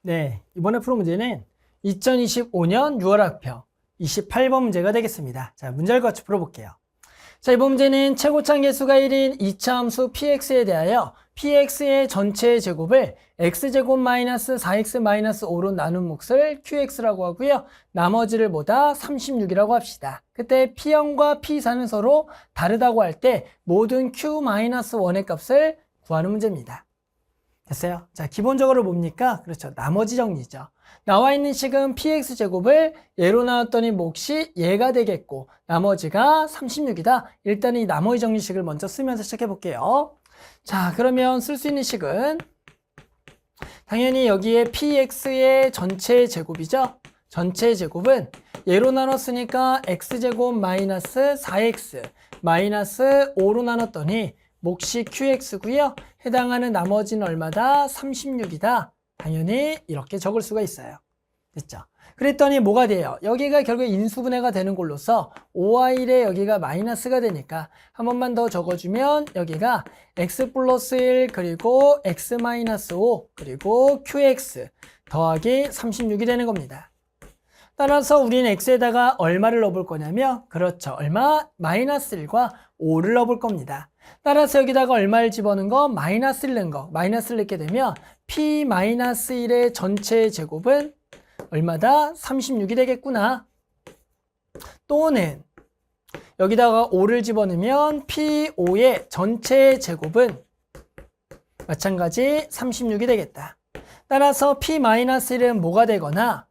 네, 이번에 풀 문제는 2025년 6월 학평 28번 문제가 되겠습니다. 자, 문제를 같이 풀어볼게요. 자, 이번 문제는 최고참 개수가 1인 2차 함수 px에 대하여 px의 전체 제곱을 x제곱 마이너스 4x 마이너스 5로 나눈 몫을 qx라고 하고요. 나머지를 보다 36이라고 합시다. 그때 p0과 p4는 서로 다르다고 할 때 모든 q-1의 값을 구하는 문제입니다. 됐어요? 자, 기본적으로 뭡니까? 그렇죠. 나머지 정리죠. 나와 있는 식은 px제곱을 얘로 나눴더니 몫이 얘가 되겠고 나머지가 36이다. 일단 이 나머지 정리식을 먼저 쓰면서 시작해 볼게요. 자, 그러면 쓸 수 있는 식은 당연히 여기에 px의 전체 제곱이죠. 전체 제곱은 얘로 나눴으니까 x제곱 마이너스 4x 마이너스 5로 나눴더니 몫이 qx고요. 해당하는 나머지는 얼마다? 36이다. 당연히 이렇게 적을 수가 있어요. 됐죠? 그랬더니 뭐가 돼요? 여기가 결국 인수분해가 되는 걸로서 5y에 여기가 마이너스가 되니까 한 번만 더 적어주면 여기가 x 플러스 1 그리고 x 마이너스 5 그리고 qx 더하기 36이 되는 겁니다. 따라서 우리는 x에다가 얼마를 넣어볼 거냐면 그렇죠. 얼마? 마이너스 1과 5를 넣어볼 겁니다. 따라서 여기다가 얼마를 집어넣은 거? 마이너스를 넣은 거. 마이너스를 넣게 되면 p-1의 전체 제곱은 얼마다? 36이 되겠구나. 또는 여기다가 5를 집어넣으면 p5의 전체 제곱은 마찬가지 36이 되겠다. 따라서 p-1은 뭐가 되거나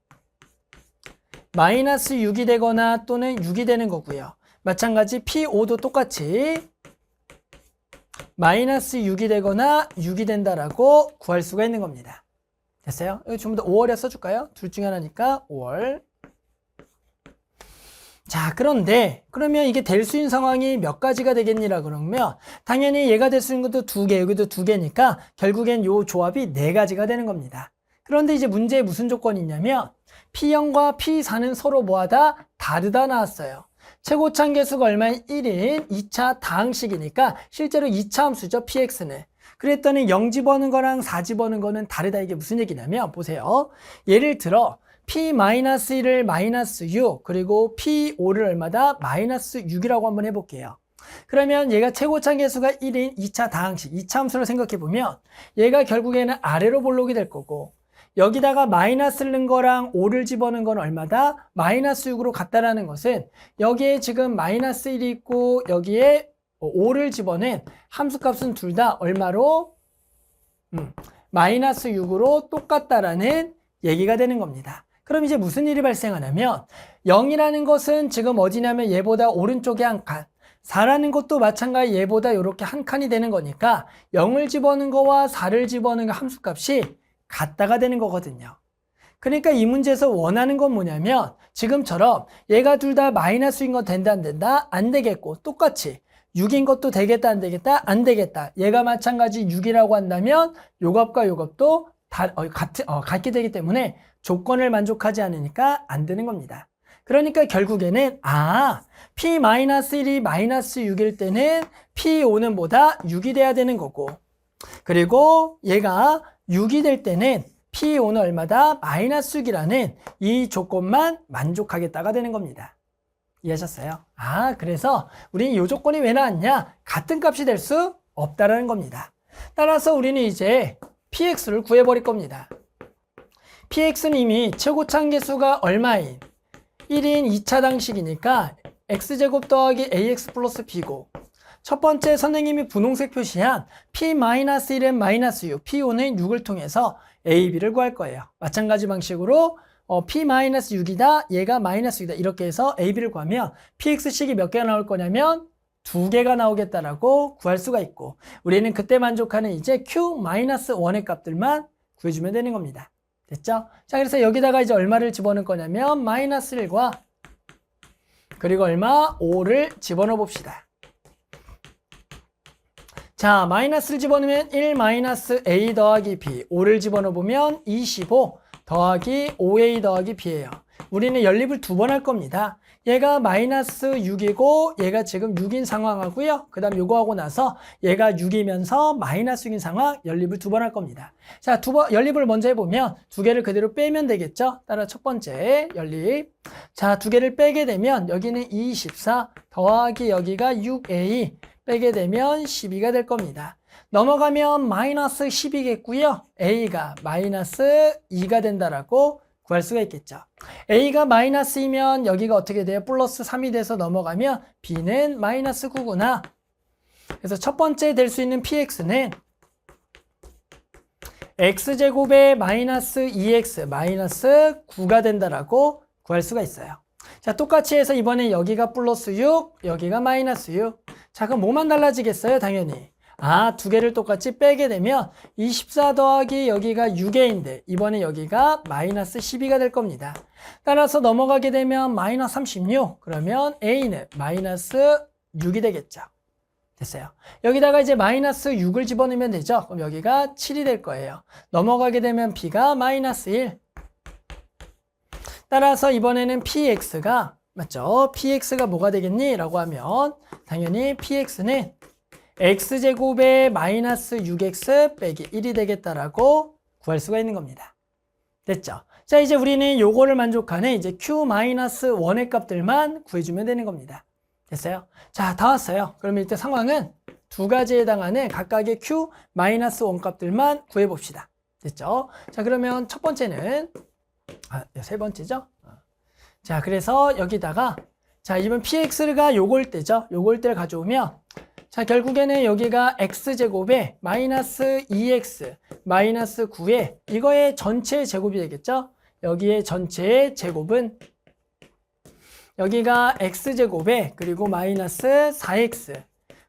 마이너스 6이 되거나 또는 6이 되는 거고요. 마찬가지 p5도 똑같이 마이너스 6이 되거나 6이 된다라고 구할 수가 있는 겁니다. 됐어요? 여기 전부 다 5월에 써줄까요? 둘 중에 하나니까 5월. 자, 그런데 그러면 이게 될 수 있는 상황이 몇 가지가 되겠니라 그러면 당연히 얘가 될 수 있는 것도 2개, 여기도 2개니까 결국엔 요 조합이 4가지가 되는 겁니다. 그런데 이제 문제에 무슨 조건이 있냐면 P0과 P4는 서로 뭐하다? 다르다 나왔어요. 최고참 개수가 얼마인 1인 2차 다항식이니까 실제로 2차 함수죠. px는. 그랬더니 0 집어넣은 거랑 4 집어넣은 거는 다르다. 이게 무슨 얘기냐면 보세요. 예를 들어 p-1을 마이너스 6 그리고 p5를 얼마다? 마이너스 6이라고 한번 해볼게요. 그러면 얘가 최고참 개수가 1인 2차 다항식 2차 함수로 생각해보면 얘가 결국에는 아래로 볼록이 될 거고 여기다가 마이너스를 넣은 거랑 5를 집어넣은 건 얼마다? 마이너스 6으로 같다라는 것은 여기에 지금 마이너스 1이 있고 여기에 5를 집어넣은 함수값은 둘 다 얼마로? 마이너스 6으로 똑같다라는 얘기가 되는 겁니다. 그럼 이제 무슨 일이 발생하냐면 0이라는 것은 지금 어디냐면 얘보다 오른쪽에 한 칸 4라는 것도 마찬가지 얘보다 이렇게 한 칸이 되는 거니까 0을 집어넣은 거와 4를 집어넣은 함수값이 같다가 되는 거거든요. 그러니까 이 문제에서 원하는 건 뭐냐면 지금처럼 얘가 둘 다 마이너스인 건 된다 안 된다? 안 되겠고 똑같이 6인 것도 되겠다 안 되겠다? 안 되겠다. 얘가 마찬가지 6이라고 한다면 요 값과 요 값도 같게 되기 때문에 조건을 만족하지 않으니까 안 되는 겁니다. 그러니까 결국에는 p-1이 마이너스 6일 때는 p5는 뭐다? 6이 돼야 되는 거고 그리고 얘가 6이 될 때는 P5는 얼마다? 마이너스 6이라는 이 조건만 만족하겠다가 되는 겁니다. 이해하셨어요? 그래서 우리는 이 조건이 왜 나왔냐? 같은 값이 될 수 없다라는 겁니다. 따라서 우리는 이제 PX를 구해버릴 겁니다. PX는 이미 최고참 개수가 얼마인? 1인 2차 당식이니까 X제곱 더하기 AX 플러스 B고 첫 번째 선생님이 분홍색 표시한 P-1은 마이너스 6, P5는 6을 통해서 A, B를 구할 거예요. 마찬가지 방식으로 P-6이다, 얘가 마이너스 6이다 이렇게 해서 A, B를 구하면 PX식이 몇 개가 나올 거냐면 2개가 나오겠다라고 구할 수가 있고 우리는 그때 만족하는 이제 Q-1의 값들만 구해주면 되는 겁니다. 됐죠? 자, 그래서 여기다가 이제 얼마를 집어넣을 거냐면 마이너스 1과 그리고 얼마? 5를 집어넣어 봅시다. 자, 마이너스를 집어넣으면 1 마이너스 a 더하기 b 5를 집어넣어보면 25 더하기 5a 더하기 b예요. 우리는 연립을 두 번 할 겁니다. 얘가 마이너스 6이고 얘가 지금 6인 상황하고요. 그 다음 요거 하고 나서 얘가 6이면서 마이너스 6인 상황 연립을 두 번 할 겁니다. 자, 연립을 먼저 해보면 두 개를 그대로 빼면 되겠죠. 따라 첫 번째 연립. 자, 두 개를 빼게 되면 여기는 24 더하기 여기가 6a 빼게 되면 12가 될 겁니다. 넘어가면 마이너스 10이겠고요. a가 마이너스 2가 된다라고 구할 수가 있겠죠. a가 마이너스이면 여기가 어떻게 돼요? 플러스 3이 돼서 넘어가면 b는 마이너스 9구나. 그래서 첫 번째 될 수 있는 px는 x제곱에 마이너스 2x 마이너스 9가 된다라고 구할 수가 있어요. 자, 똑같이 해서 이번에 여기가 플러스 6, 여기가 마이너스 6. 자, 그럼 뭐만 달라지겠어요? 당연히. 두 개를 똑같이 빼게 되면 24 더하기 여기가 6a인데 이번에 여기가 마이너스 12가 될 겁니다. 따라서 넘어가게 되면 마이너스 36. 그러면 a는 마이너스 6이 되겠죠. 됐어요. 여기다가 이제 마이너스 6을 집어넣으면 되죠. 그럼 여기가 7이 될 거예요. 넘어가게 되면 b가 마이너스 1. 따라서 이번에는 px가 맞죠? px가 뭐가 되겠니? 라고 하면 당연히 px는 x제곱에 마이너스 6x 빼기 1이 되겠다라고 구할 수가 있는 겁니다. 됐죠? 자, 이제 우리는 요거를 만족하는 이제 q-1의 값들만 구해주면 되는 겁니다. 됐어요? 자, 다 왔어요. 그러면 일단 상황은 두 가지에 해당하는 각각의 q-1 값들만 구해봅시다. 됐죠? 자, 그러면 첫 번째는 세 번째죠? 자, 그래서 여기다가 자, 이번 px가 요걸 때죠? 요걸 때를 가져오면 자, 결국에는 여기가 x제곱에 마이너스 2x 마이너스 9에 이거의 전체 제곱이 되겠죠? 여기에 전체의 제곱은 여기가 x제곱에 그리고 마이너스 4x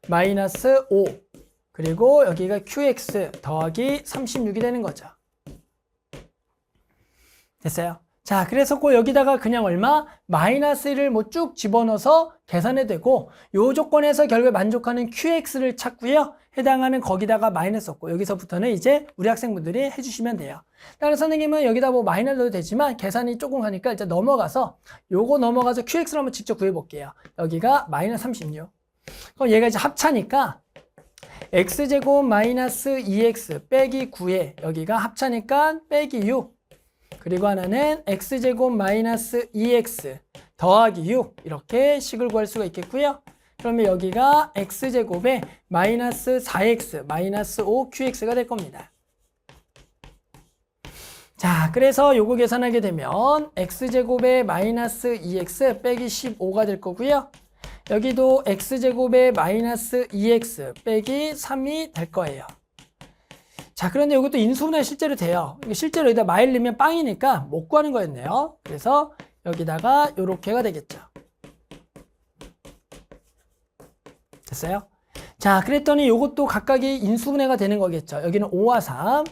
마이너스 5 그리고 여기가 qx 더하기 36이 되는 거죠. 됐어요? 자, 그래서 꼭 여기다가 그냥 얼마? 마이너스 1을 뭐 쭉 집어넣어서 계산해도 되고 요 조건에서 결국에 만족하는 qx를 찾고요. 해당하는 거기다가 마이너스 썼고 여기서부터는 이제 우리 학생분들이 해주시면 돼요. 다른 선생님은 여기다 뭐 마이너스 넣어도 되지만 계산이 조금 하니까 일단 넘어가서 요거 넘어가서 qx를 한번 직접 구해볼게요. 여기가 마이너스 36. 그럼 얘가 이제 합차니까 x제곱 마이너스 2x 빼기 9에 여기가 합차니까 빼기 6 그리고 하나는 x제곱 마이너스 2x 더하기 6 이렇게 식을 구할 수가 있겠고요. 그러면 여기가 x제곱에 마이너스 4x 마이너스 5qx가 될 겁니다. 자, 그래서 요거 계산하게 되면 x제곱에 마이너스 2x 빼기 15가 될 거고요. 여기도 x제곱에 마이너스 2x 빼기 3이 될 거예요. 자, 그런데 이것도 인수분해 실제로 돼요. 실제로 여기다 마일 넣으면 빵이니까 못 구하는 거였네요. 그래서 여기다가 요렇게가 되겠죠. 됐어요? 자, 그랬더니 요것도 각각이 인수분해가 되는 거겠죠. 여기는 5와 3,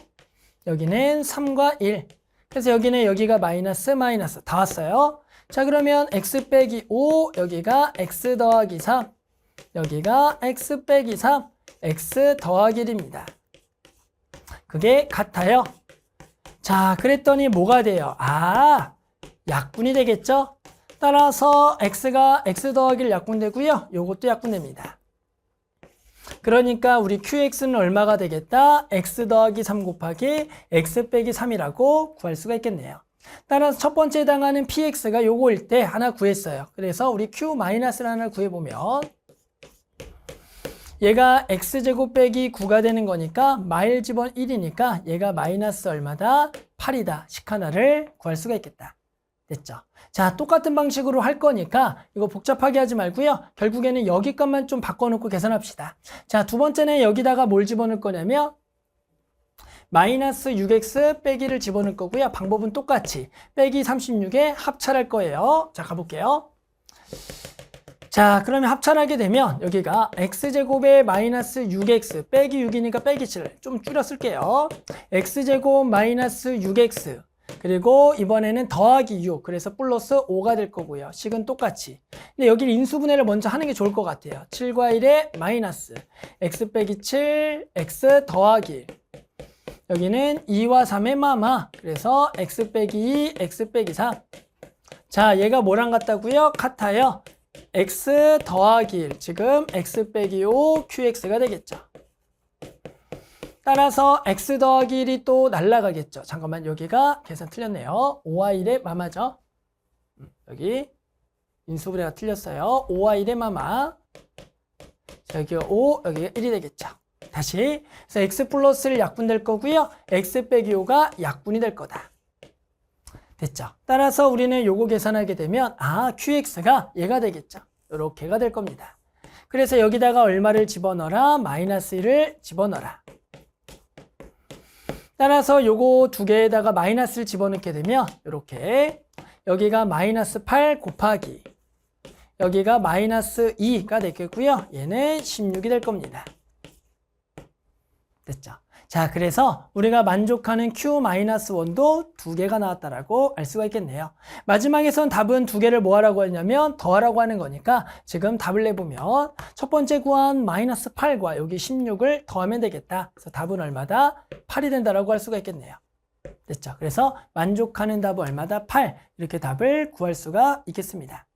여기는 3과 1. 그래서 여기는 여기가 마이너스 마이너스 다 왔어요. 자, 그러면 x 빼기 5, 여기가 x 더하기 3, 여기가 x 빼기 3, x 더하기 1입니다. 그게 같아요. 자, 그랬더니 뭐가 돼요? 약분이 되겠죠? 따라서 x가 x 더하기 1 약분되고요. 요것도 약분됩니다. 그러니까 우리 qx는 얼마가 되겠다? x 더하기 3 곱하기 x 빼기 3이라고 구할 수가 있겠네요. 따라서 첫 번째 해당하는 px가 요거일 때 하나 구했어요. 그래서 우리 q-를 하나 구해보면 얘가 x제곱 빼기 9가 되는 거니까 마일 집원 1이니까 얘가 마이너스 얼마다? 8이다. 식 하나를 구할 수가 있겠다. 됐죠? 자, 똑같은 방식으로 할 거니까 이거 복잡하게 하지 말고요. 결국에는 여기 것만 좀 바꿔놓고 계산합시다. 자, 두 번째는 여기다가 뭘 집어넣을 거냐면 마이너스 6x 빼기를 집어넣을 거고요. 방법은 똑같이 빼기 36에 합찰할 거예요. 자, 가볼게요. 자, 그러면 합찰하게 되면 여기가 x제곱에 마이너스 6x 빼기 6이니까 빼기 7 좀 줄여 쓸게요. x제곱 마이너스 6x 그리고 이번에는 더하기 6 그래서 플러스 5가 될 거고요. 식은 똑같이. 근데 여기를 인수분해를 먼저 하는 게 좋을 것 같아요. 7과 1에 마이너스 x 빼기 7 x 더하기 1 여기는 2와 3의 마마. 그래서 x 빼기 2, x 빼기 3. 자, 얘가 뭐랑 같다고요? 같아요. x 더하기 1. 지금 x 빼기 5 qx가 되겠죠. 따라서 x 더하기 1이 또 날라가겠죠. 잠깐만, 여기가 계산 틀렸네요. 5와 1의 마마죠. 여기 인수분해가 틀렸어요. 5와 1의 마마. 여기가 5, 여기가 1이 되겠죠. 다시, 그래서 x 플러스를 약분될 거고요. x 빼기 5가 약분이 될 거다. 됐죠. 따라서 우리는 요거 계산하게 되면 qx가 얘가 되겠죠. 이렇게가 될 겁니다. 그래서 여기다가 얼마를 집어넣어라? 마이너스 1을 집어넣어라. 따라서 요거 두 개에다가 마이너스를 집어넣게 되면 이렇게 여기가 마이너스 8 곱하기 여기가 마이너스 2가 되겠고요. 얘는 16이 될 겁니다. 됐죠? 자, 그래서 우리가 만족하는 Q-1도 두 개가 나왔다라고 알 수가 있겠네요. 마지막에선 답은 두 개를 뭐 하라고 했냐면 더하라고 하는 거니까 지금 답을 내보면 첫 번째 구한 마이너스 8과 여기 16을 더하면 되겠다. 그래서 답은 얼마다? 8이 된다라고 할 수가 있겠네요. 됐죠? 그래서 만족하는 답은 얼마다? 8. 이렇게 답을 구할 수가 있겠습니다.